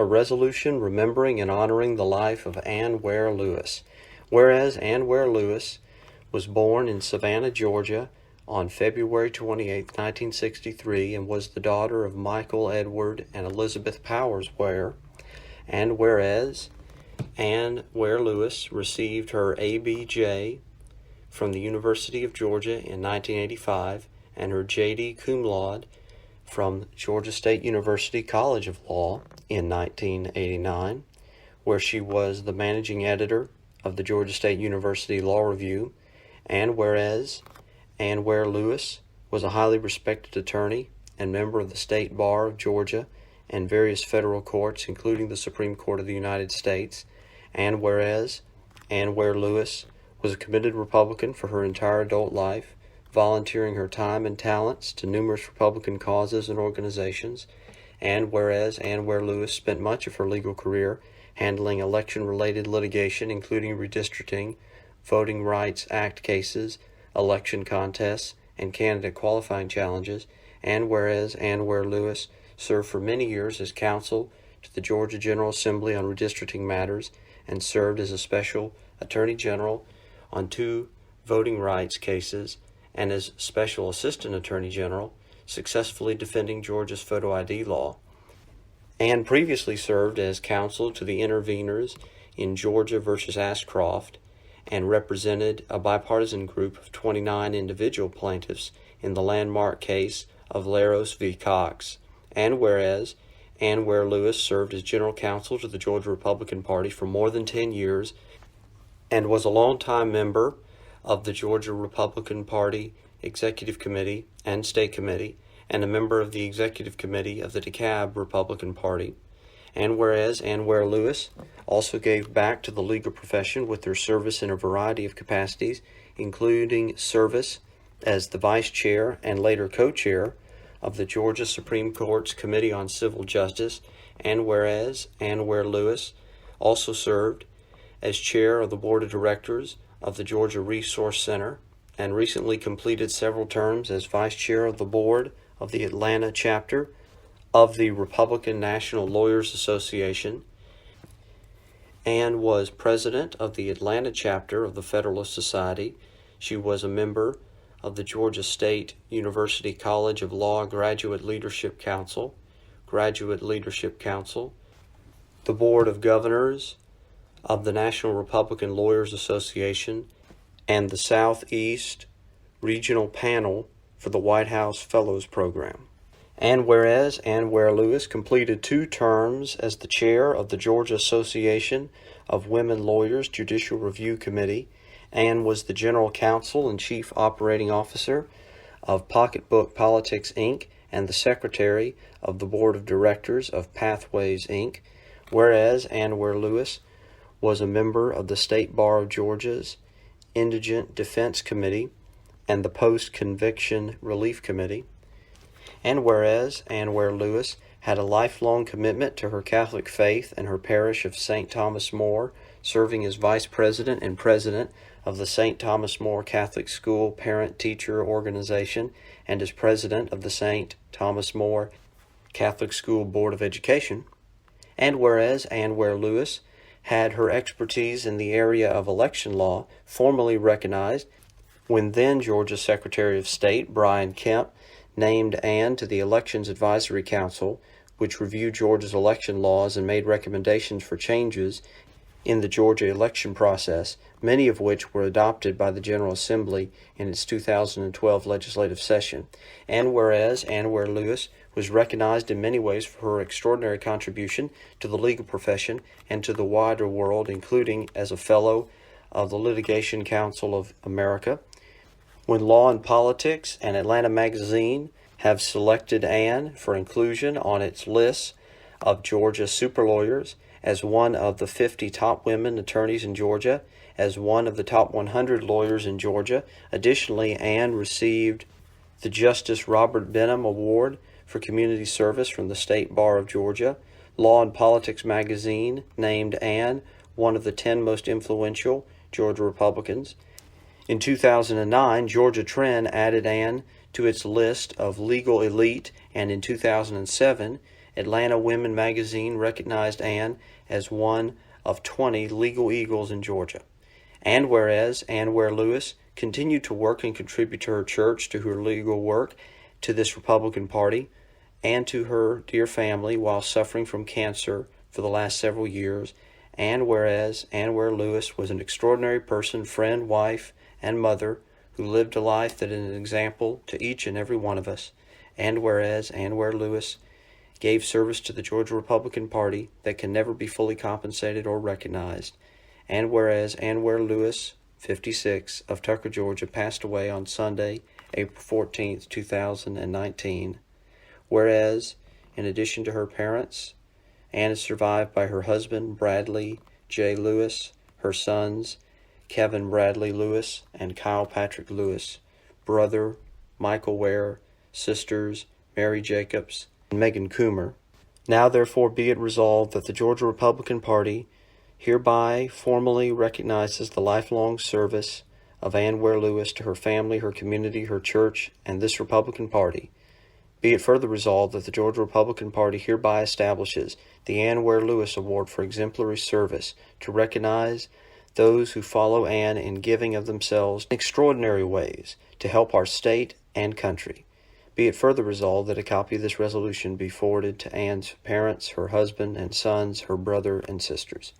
a resolution remembering and honoring the life of Ann Ware Lewis. Whereas Ann Ware Lewis was born in Savannah, Georgia on February 28, 1963, and was the daughter of Michael Edward and Elizabeth Powers Ware, and whereas Ann Ware Lewis received her ABJ from the University of Georgia in 1985 and her JD cum laude from Georgia State University College of Law in 1989, where she was the managing editor of the Georgia State University Law Review, and whereas Ann Ware Lewis was a highly respected attorney and member of the State Bar of Georgia and various federal courts, including the Supreme Court of the United States, and whereas Ann Ware Lewis was a committed Republican for her entire adult life, volunteering her time and talents to numerous Republican causes and organizations, and whereas Ann Ware Lewis spent much of her legal career handling election-related litigation, including redistricting, Voting Rights Act cases, election contests, and candidate qualifying challenges, and whereas Ann Ware Lewis served for many years as counsel to the Georgia General Assembly on redistricting matters and served as a special attorney general on 2 voting rights cases and as special assistant attorney general, successfully defending Georgia's photo ID law. Ann previously served as counsel to the interveners in Georgia versus Ashcroft and represented a bipartisan group of 29 individual plaintiffs in the landmark case of Laros v. Cox. And whereas Ann Ware Lewis served as general counsel to the Georgia Republican Party for more than 10 years and was a longtime member of the Georgia Republican Party Executive Committee and State Committee, and a member of the Executive Committee of the DeKalb Republican Party. And whereas Ann Ware Lewis also gave back to the legal profession with her service in a variety of capacities, including service as the vice chair and later co-chair of the Georgia Supreme Court's Committee on Civil Justice, and whereas Ann Ware Lewis also served as chair of the board of directors of the Georgia Resource Center and recently completed several terms as vice chair of the board of the Atlanta chapter of the Republican National Lawyers Association, and was president of the Atlanta chapter of the Federalist Society. She was a member of the Georgia State University College of Law Graduate Leadership Council, the Board of Governors of the National Republican Lawyers Association, and the Southeast Regional Panel for the White House Fellows Program. And whereas Ann Ware Lewis completed 2 terms as the chair of the Georgia Association of Women Lawyers Judicial Review Committee, and was the general counsel and chief operating officer of Pocketbook Politics, Inc., and the secretary of the board of directors of Pathways, Inc., whereas Ann Ware Lewis was a member of the State Bar of Georgia's Indigent Defense Committee and the Post-Conviction Relief Committee, and whereas Ann Ware Lewis had a lifelong commitment to her Catholic faith and her parish of St. Thomas More, serving as vice president and president of the St. Thomas More Catholic School Parent-Teacher Organization and as president of the St. Thomas More Catholic School Board of Education, and whereas Ann Ware Lewis had her expertise in the area of election law formally recognized when then Georgia Secretary of State Brian Kemp named Ann to the Elections Advisory Council, which reviewed Georgia's election laws and made recommendations for changes in the Georgia election process, many of which were adopted by the General Assembly in its 2012 legislative session. And whereas Ann Ware Lewis was recognized in many ways for her extraordinary contribution to the legal profession and to the wider world, including as a fellow of the Litigation Council of America. When Law and Politics and Atlanta Magazine have selected Ann for inclusion on its list of Georgia super lawyers as one of the 50 top women attorneys in Georgia, as one of the top 100 lawyers in Georgia. Additionally, Ann received the Justice Robert Benham Award for Community Service from the State Bar of Georgia. Law and Politics magazine named Ann one of the 10 most influential Georgia Republicans. In 2009, Georgia Trend added Ann to its list of legal elite, and in 2007, Atlanta Women magazine recognized Ann as one of 20 legal eagles in Georgia. And whereas Ann Ware Lewis continued to work and contribute to her church, to her legal work, to this Republican Party, and to her dear family while suffering from cancer for the last several years, and whereas Ann Ware Lewis was an extraordinary person, friend, wife, and mother who lived a life that is an example to each and every one of us, and whereas Ann Ware Lewis gave service to the Georgia Republican Party that can never be fully compensated or recognized, and whereas Ann Ware Lewis, 56, of Tucker, Georgia, passed away on Sunday, April 14th, 2019, whereas, in addition to her parents, Ann is survived by her husband, Bradley J. Lewis, her sons, Kevin Bradley Lewis and Kyle Patrick Lewis, brother, Michael Ware, sisters, Mary Jacobs, and Megan Coomer. Now therefore be it resolved that the Georgia Republican Party hereby formally recognizes the lifelong service of Ann Ware Lewis to her family, her community, her church, and this Republican Party. Be it further resolved that the Georgia Republican Party hereby establishes the Ann Ware Lewis Award for exemplary service to recognize those who follow Ann in giving of themselves in extraordinary ways to help our state and country. Be it further resolved that a copy of this resolution be forwarded to Ann's parents, her husband and sons, her brother and sisters.